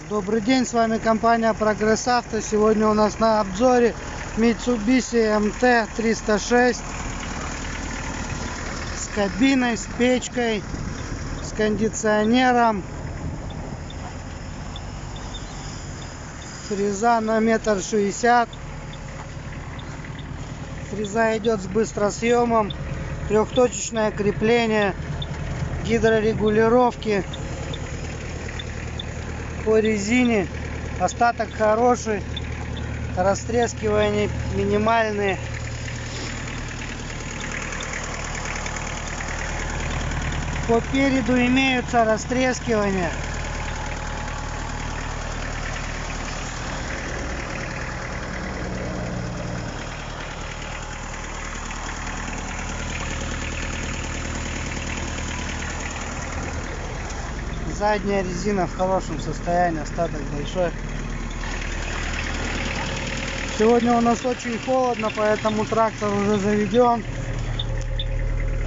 Добрый день, с вами компания Прогресс Авто. Сегодня у нас на обзоре Mitsubishi MT-306 с кабиной, с печкой, с кондиционером. Фреза на 1,60 м. Фреза идет с быстросъемом, трехточечное крепление, гидрорегулировки. По резине остаток хороший, растрескивания минимальные. По переду имеются растрескивания. Задняя резина в хорошем состоянии, остаток большой. Сегодня у нас очень холодно, поэтому трактор уже заведен.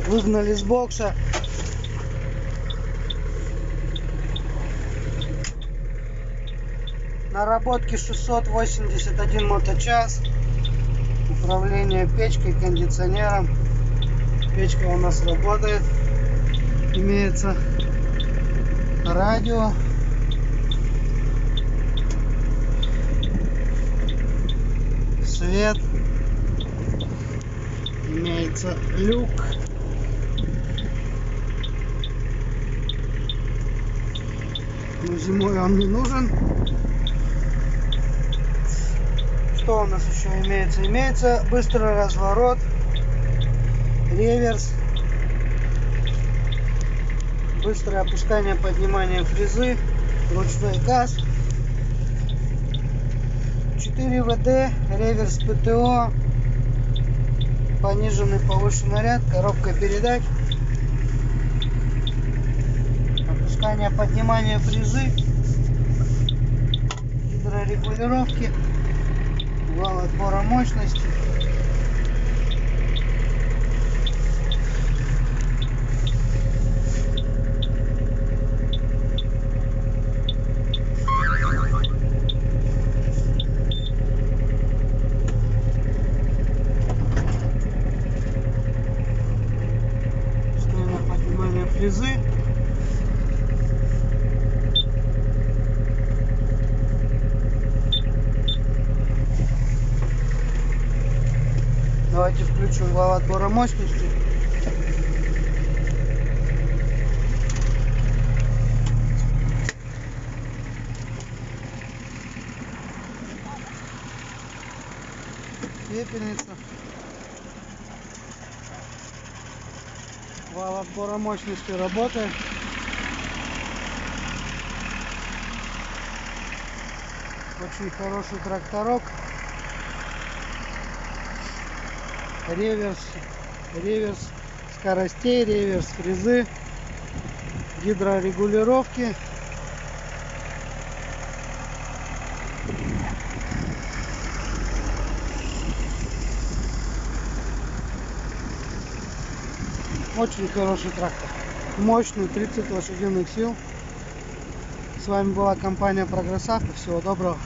Выгнали с бокса. Наработки 681 моточас. Управление печкой, кондиционером. Печка у нас работает. Имеется радио. Свет. Имеется люк. Но зимой он не нужен. Что у нас еще имеется? Имеется быстрый разворот, реверс, быстрое опускание, поднимание фрезы, ручной газ, 4 ВД, реверс ПТО, пониженный повышенный ряд, коробка передач, опускание, поднимание фрезы, гидрорегулировки, вал отбора мощности. Поднимание фрезы. Давайте включим вал отбора мощности. Пепельница. Вал отбора мощности работает. Очень хороший тракторок. Реверс скоростей, реверс фрезы, гидрорегулировки. Очень хороший трактор. Мощный, 30 лошадиных сил. С вами была компания Прогресс Авто. Всего доброго.